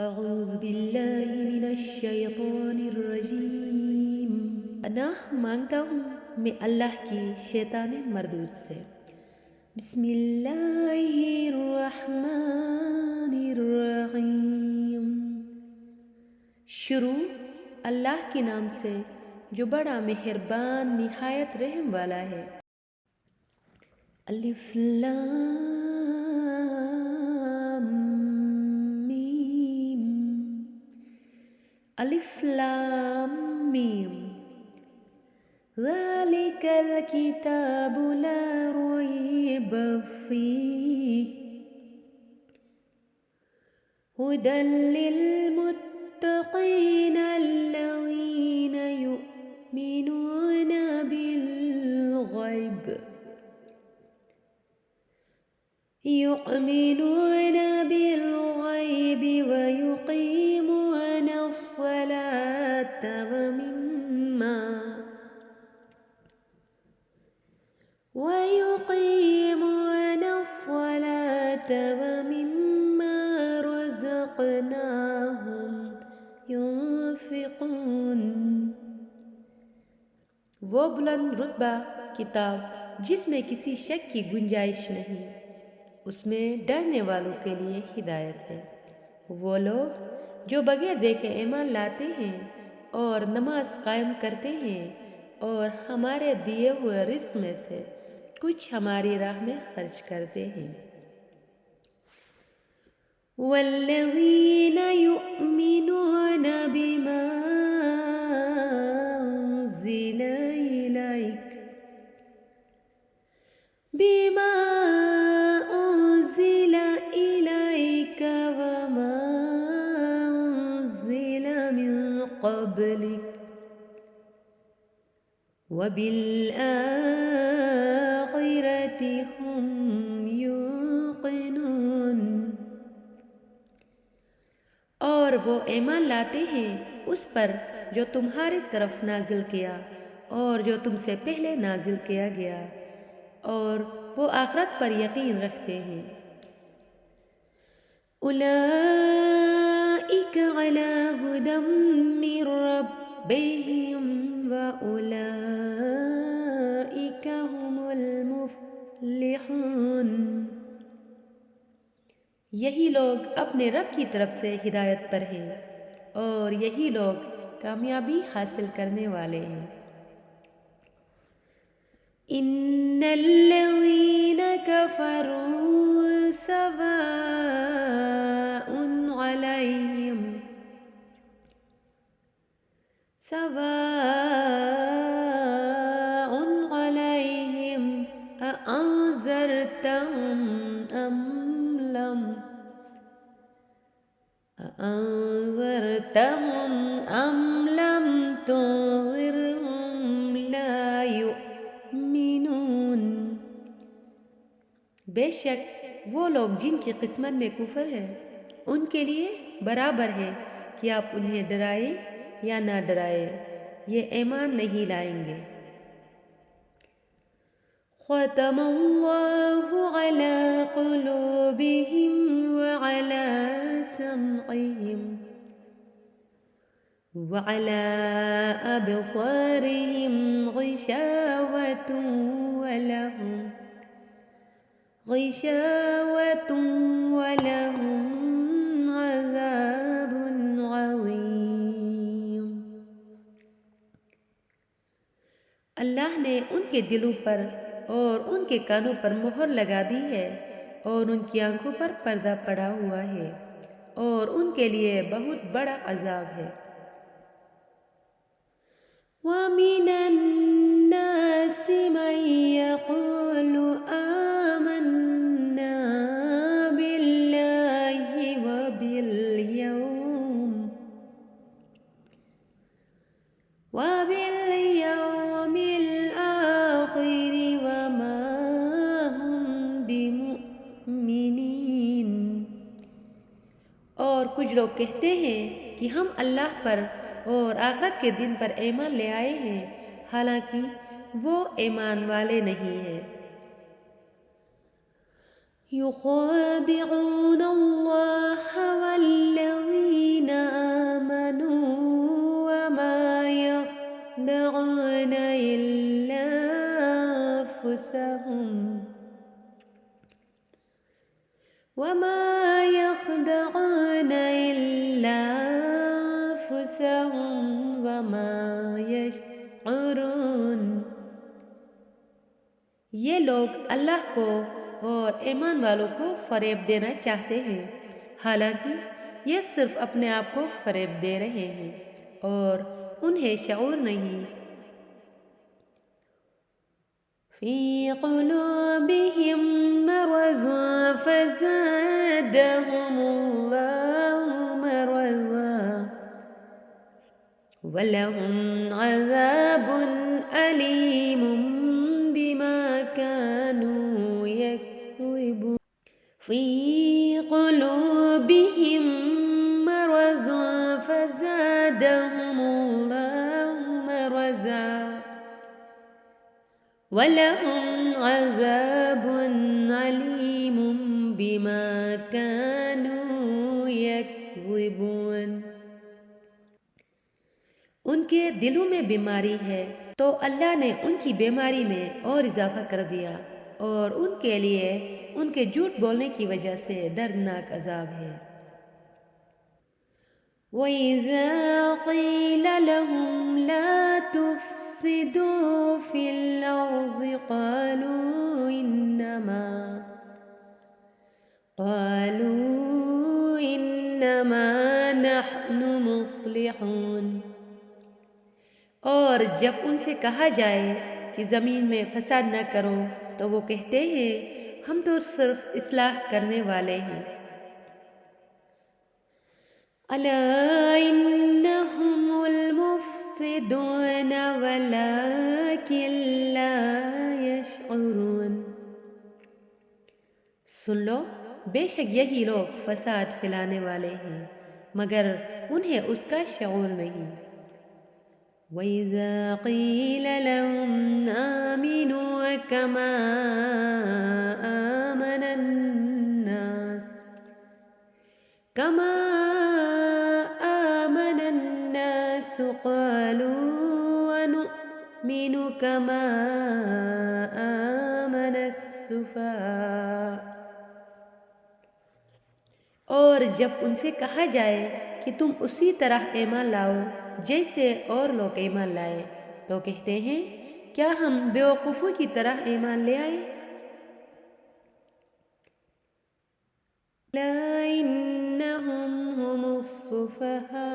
اعوذ باللہ من الشیطان الرجیم۔ پناہ مانگتا ہوں میں اللہ کی شیطان مردود سے۔ بسم اللہ الرحمن الرحیم۔ شروع اللہ کے نام سے جو بڑا مہربان نہایت رحم والا ہے۔ الف لام میم۔ الف لام میم۔ ذالک الکتاب لا ریب فیہ ھدی للمتقین الذین یؤمنون بالغیب ویقیمون الصلاة ومما رزقناہم ينفقون۔ وہ بلند رتبہ کتاب جس میں کسی شک کی گنجائش نہیں، اس میں ڈرنے والوں کے لیے ہدایت ہے۔ وہ لوگ جو بغیر دیکھے ایمان لاتے ہیں اور نماز قائم کرتے ہیں اور ہمارے دیے ہوئے رزق میں سے کچھ ہماری راہ میں خرچ کرتے ہیں۔ والذین یؤمنون بما انزل الیک وما انزل من قبلک وبالآخرۃ ہم یوقنون۔ اور وہ ایمان لاتے ہیں اس پر جو تمہاری طرف نازل کیا اور جو تم سے پہلے نازل کیا گیا، اور وہ آخرت پر یقین رکھتے ہیں۔ اولئک علی ھدی من ربہم واولئک ھم المفلحون۔ یہی لوگ اپنے رب کی طرف سے ہدایت پر ہیں اور یہی لوگ کامیابی حاصل کرنے والے ہیں۔ ان الذین کفروا سواء علیہم اانذرتہم ام لم تنذرہم لا یؤمنون۔ بے شک وہ لوگ جن کی قسمت میں کفر ہے ان کے لیے برابر ہے کہ آپ انہیں ڈرائے یا نہ ڈرائے، یہ ایمان نہیں لائیں گے۔ ختم اللہ علی قلوبہم وعلی سمعہم وعلی ابصارہم غشاوۃ ولہم عذاب عظیم۔ اللہ نے ان کے دلوں پر اور ان کے کانوں پر مہر لگا دی ہے اور ان کی آنکھوں پر پردہ پڑا ہوا ہے اور ان کے لیے بہت بڑا عذاب ہے۔ وَمِنَ النَّاسِ مَن يَقُولُ آمَنَّا بِاللَّهِ وَبِالْيَوْمِ الْآخِرِ وَمَا هُمْ بِمُؤْمِنِينَ۔ اور کچھ لوگ کہتے ہیں کہ ہم اللہ پر اور آخرت کے دن پر ایمان لے آئے ہیں، حالانکہ وہ ایمان والے نہیں ہیں۔ يخادعون الله والذين ما يشعرون۔ یہ لوگ اللہ کو اور ایمان والوں کو فریب دینا چاہتے ہیں، حالانکہ یہ صرف اپنے آپ کو فریب دے رہے ہیں اور انہیں شعور نہیں۔ فی قلوبہم مرض فزادہم اللہ مرضا وَلَهُمْ عَذَابٌ أَلِيمٌ بِمَا كَانُوا يَكْذِبُونَ۔ فِي قُلُوبِهِم مَّرَضٌ فَزَادَهُمُ اللَّهُ مَرَضًا وَلَهُمْ عَذَابٌ أَلِيمٌ بِمَا كَانُوا يَكْذِبُونَ۔ ان کے دلوں میں بیماری ہے تو اللہ نے ان کی بیماری میں اور اضافہ کر دیا، اور ان کے لیے ان کے جھوٹ بولنے کی وجہ سے دردناک عذاب ہے۔ وَإِذَا قِيلَ لَهُمْ لَا تُفْسِدُوا فِي الْأَرْضِ قَالُوا إِنَّمَا نَحْنُ مُصْلِحُونَ۔ اور جب ان سے کہا جائے کہ زمین میں فساد نہ کرو تو وہ کہتے ہیں ہم تو صرف اصلاح کرنے والے ہیں۔ الا انہم المفسدون ولکن لا یشعرون۔ سن لو، بے شک یہی لوگ فساد پھیلانے والے ہیں مگر انہیں اس کا شعور نہیں۔ وَإِذَا قِيلَ لَهُمْ آمِنُوا كَمَا آمَنَ النَّاسُ قَالُوا وَنُؤْمِنُ كَمَا آمَنَ السُّفَهَاءُ۔ اور جب ان سے کہا جائے کہ تم اسی طرح ایمان لاؤ جیسے اور لوگ ایمان لائے تو کہتے ہیں کیا ہم بیوقوفوں کی طرح ایمان لے آئے؟ لا انہم ہم الصفہاء۔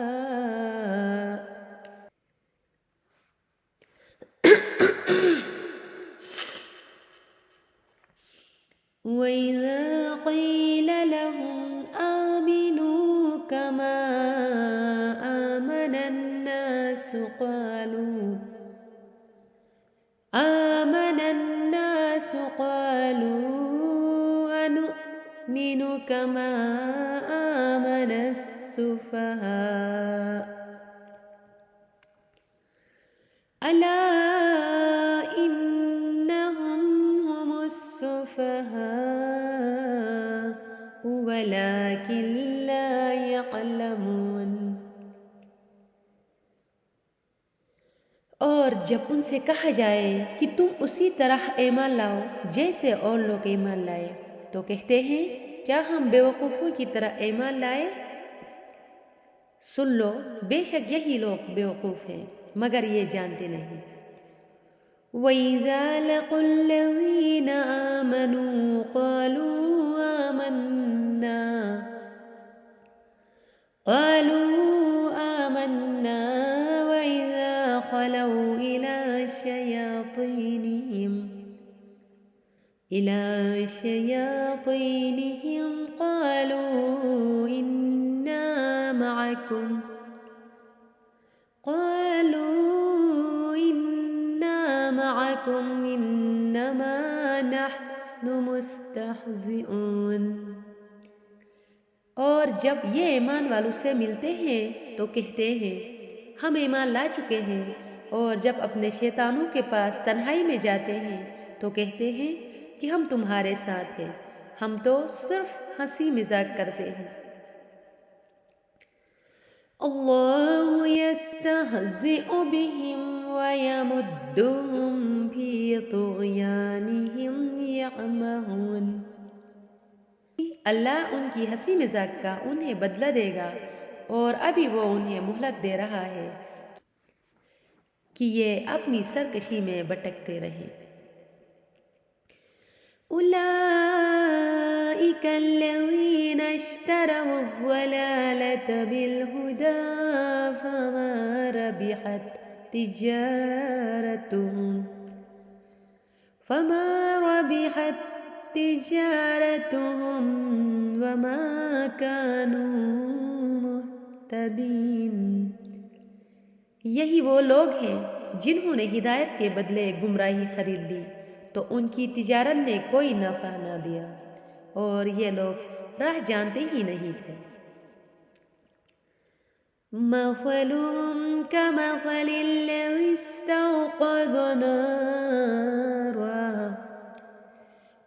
وَإِذَا قِيلَ لَهُمْ آمِنُوا كَمَا آمَنَ النَّاسُ قَالُوا أَنُؤْمِنُ كَمَا آمَنَ السُّفَهَاءُ أَلَا إِنَّهُمْ هُمُ السُّفَهَاءُ وَلَكِن لَا يَعْلَمُونَ۔ اور جب ان سے کہا جائے کہ تم اسی طرح ایمان لاؤ جیسے اور لوگ ایمان لائے تو کہتے ہیں کیا ہم بیوقوفوں کی طرح ایمان لائے؟ سن لو، بے شک یہی لوگ بیوقوف ہیں مگر یہ جانتے نہیں۔ وَإِذَا لَقُوا الَّذِينَ آمَنُوا قَالُوا آمَنَّا وَإِذَا خَلَوْا إِلَى شَيَاطِينِهِمْ قَالُوا إِنَّا مَعَكُمْ إِنَّمَا نَحْنُ مُسْتَهْزِئُونَ۔ اور جب یہ ایمان والوں سے ملتے ہیں تو کہتے ہیں ہم ایمان لا چکے ہیں، اور جب اپنے شیطانوں کے پاس تنہائی میں جاتے ہیں تو کہتے ہیں کہ ہم تمہارے ساتھ ہیں، ہم تو صرف ہنسی مذاق کرتے ہیں۔ اللہ یستہزئ بہم ویمدہم فی طغیانہم یعمہون۔ اللہ ان کی ہنسی مذاق کا انہیں بدلہ دے گا اور ابھی وہ انہیں مہلت دے رہا ہے کہ یہ اپنی سرکشی میں بھٹکتے رہیں۔ اولئک الذین اشتروا الضلالۃ بالہدی فما ربحت تجارتهم وما كانوا مهتدین۔ یہی وہ لوگ ہیں جنہوں نے ہدایت کے بدلے گمراہی خرید لی تو ان کی تجارت نے کوئی نفع نہ دیا، اور یہ لوگ راہ جانتے ہی نہیں تھے۔ مثلهم كمثل الذي استوقد نارا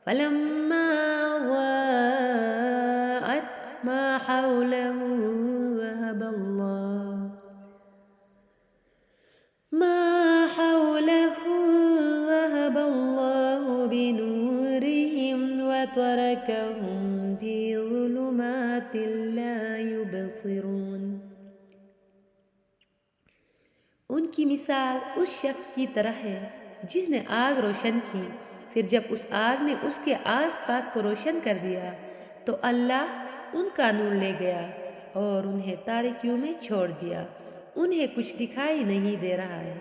فلما أضاءت ما حوله ذهب الله بنورهم وتركهم في ظلمات لا يبصرون۔ ان کی مثال اس شخص کی طرح ہے جس نے آگ روشن کی، پھر جب اس آگ نے اس کے آس پاس کو روشن کر دیا تو اللہ ان کا نور لے گیا اور انہیں تاریکیوں میں چھوڑ دیا، انہیں کچھ دکھائی نہیں دے رہا ہے۔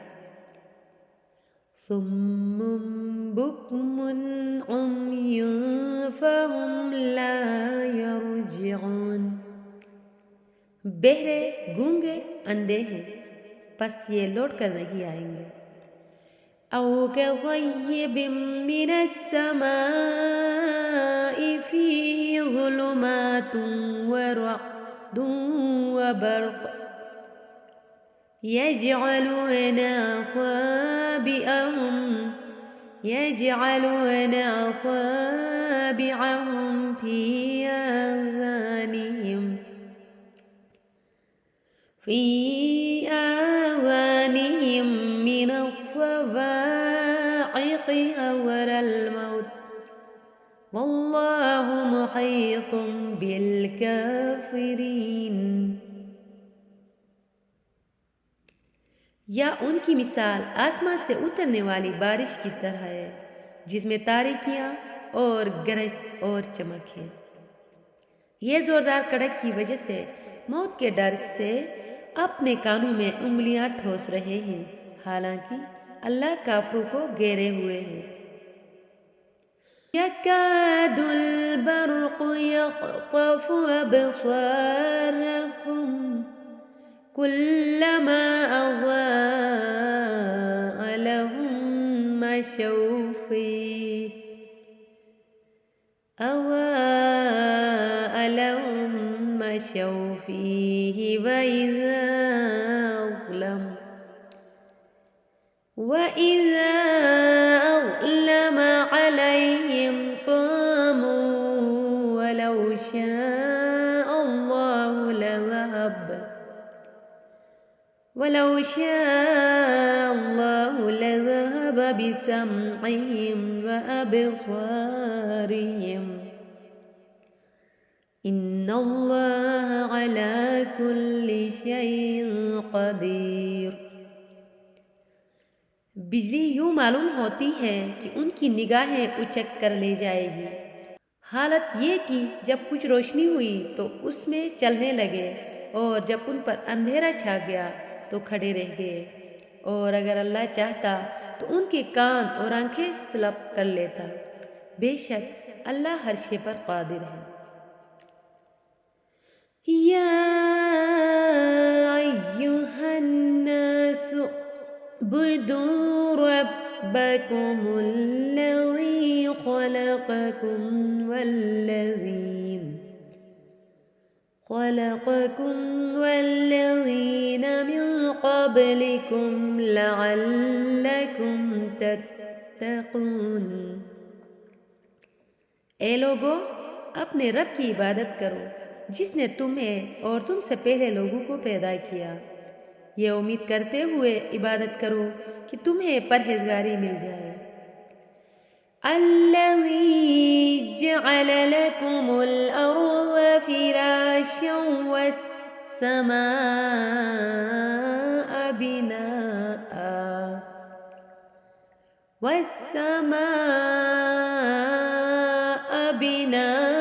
صم بکم عمی فہم لا یرجعون۔ بہرے، گونگے، اندھے ہیں، پس یہ لوٹ کر نہیں آئیں گے۔ او کصیب من السماء فیہ ظلمات ورعد وبرق يجعلون أصابعهم في آذانهم من الصواعق حذر الموت والله محيط بالكافرين۔ یا ان کی مثال آسمان سے اترنے والی بارش کی طرح ہے جس میں تاریکیاں اور گرج اور چمک ہے۔ یہ زوردار کڑک کی وجہ سے موت کے ڈر سے اپنے کانوں میں انگلیاں ٹھوس رہے ہیں، حالانکہ اللہ کافروں کو گھیرے ہوئے ہے۔ یکاد البرق یخطف ابصارهم كلما أضاء لهم مشوا فيه وإذا أظلم عليهم قاموا ولو شاء الله لذهب بسمعهم وأبصارهم إن الله على كل شيء قدير۔ بجلی یوں معلوم ہوتی ہے کہ ان کی نگاہیں اچک کر لے جائے گی، حالت یہ کہ جب کچھ روشنی ہوئی تو اس میں چلنے لگے، اور جب ان پر اندھیرا چھا گیا تو کھڑے رہ گئے، اور اگر اللہ چاہتا تو ان کے کان اور آنکھیں سلب کر لیتا، بے شک اللہ ہر شے پر قادر ہے۔ یا ایھا الناس اعبدوا ربکم الذی خلقکم والذین من قبلکم لعلکم تتقون۔ اے لوگو، اپنے رب کی عبادت کرو جس نے تمہیں اور تم سے پہلے لوگوں کو پیدا کیا، یہ امید کرتے ہوئے عبادت کرو کہ تمہیں پرہیزگاری مل جائے۔ الذی جعل لکم الارض فراشا والسماء بناء والسماء بناء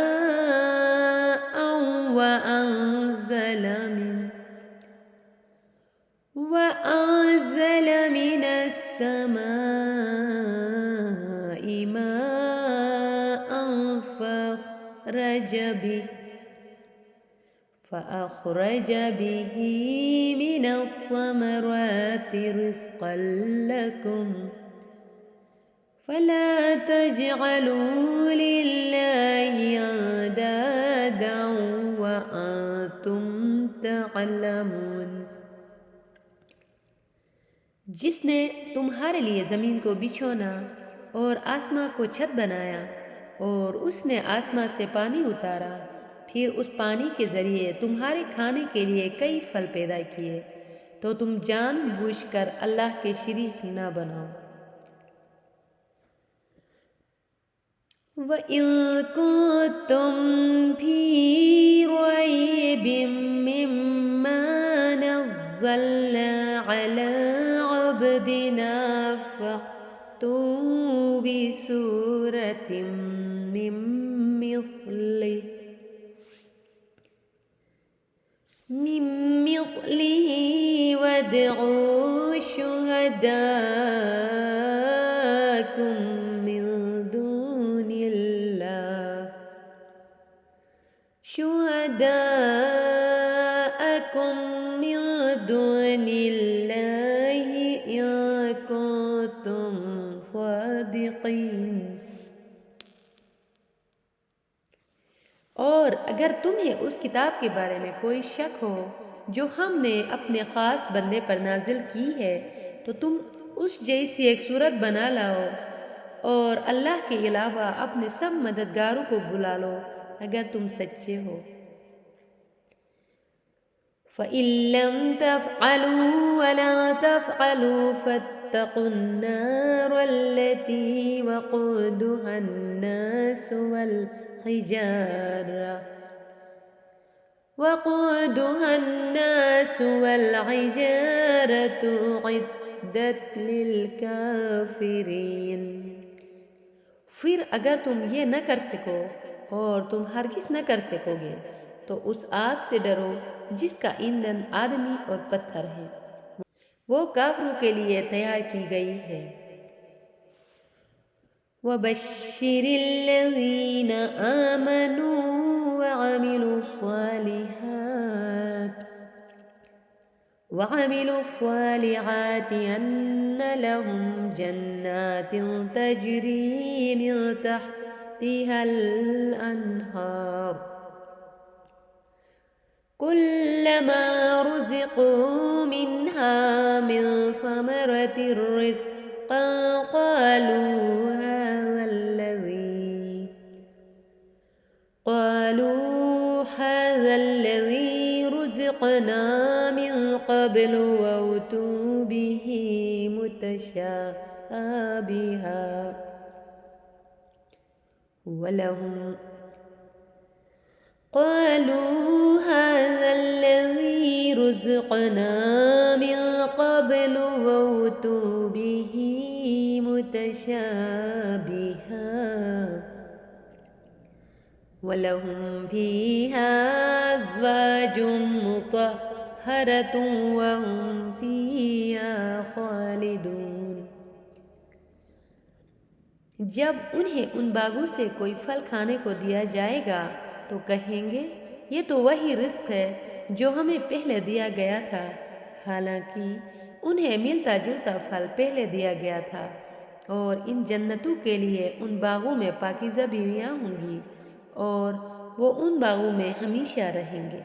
وأنزل من السماء ماء فأخرج به من الثمرات رزقا لكم فلا تجعلوا لله أندادا وأنتم تعلمون۔ جس نے تمہارے لیے زمین کو بچھونا اور آسماں کو چھت بنایا اور اس نے آسماں سے پانی اتارا، پھر اس پانی کے ذریعے تمہارے کھانے کے لیے کئی پھل پیدا کیے، تو تم جان بوجھ کر اللہ کے شریک نہ بناؤ۔ وَإِن كُنتُم فِي رَيْبٍ مِّمَّا نَزَّلْنَا عَلَىٰ عَبْدِنَا فَأْتُوا بِسُورَةٍ مِّن مِّثْلِهِ وَادْعُوا شُهَدَاءَكُم مِّن دُونِ اللَّهِ إِن كُنتُمْ صَادِقِينَ۔ اور اگر تمہیں اس کتاب کے بارے میں کوئی شک ہو جو ہم نے اپنے خاص بندے پر نازل کی ہے تو تم اس جیسی ایک صورت بنا لاؤ اور اللہ کے علاوہ اپنے سب مددگاروں کو بلا لو اگر تم سچے ہو۔ فَإِن لَّمْ تَفْعَلُوا وَلَن تَفْعَلُوا فَاتَّقُوا النَّارَ الَّتِي وَقُودُهَا النَّاسُ وَالْحِجَارَةُ أُعِدَّتْ لِلْكَافِرِينَ۔ پھر اگر تم یہ نہ کر سکو اور تم ہرگز نہ کر سکو گے تو اس آگ سے ڈرو جس کا ایندھن آدمی اور پتھر ہے، وہ کافروں کے لیے تیار کی گئی ہے۔ وَبَشِّرِ الَّذِينَ آمَنُوا وَعَمِلُوا الصَّالِحَاتِ أَنَّ لَهُمْ جَنَّاتٍ تَجْرِي مِن تَحْتِهَا الْأَنْهَارُ كُلَّمَا رُزِقُوا مِنْهَا مِن ثَمَرَةٍ رِّزْقًا قَالُوا هَٰذَا الَّذِي رُزِقْنَا مِن قَبْلُ وَأُتُوا بِهِ مُتَشَابِهًا وَلَهُمْ فِيهَا أَزْوَاجٌ مُّطَهَّرَةٌ وَهُمْ فِيهَا خَالِدُونَ۔ جب انہیں ان باغوں سے کوئی پھل کھانے کو دیا جائے گا تو کہیں گے یہ تو وہی رزق ہے جو ہمیں پہلے دیا گیا تھا، حالانکہ انہیں ملتا جلتا پھل پہلے دیا گیا تھا، اور ان جنتوں کے لیے ان باغوں میں پاکیزہ بیویاں ہوں گی اور وہ ان باغوں میں ہمیشہ رہیں گے۔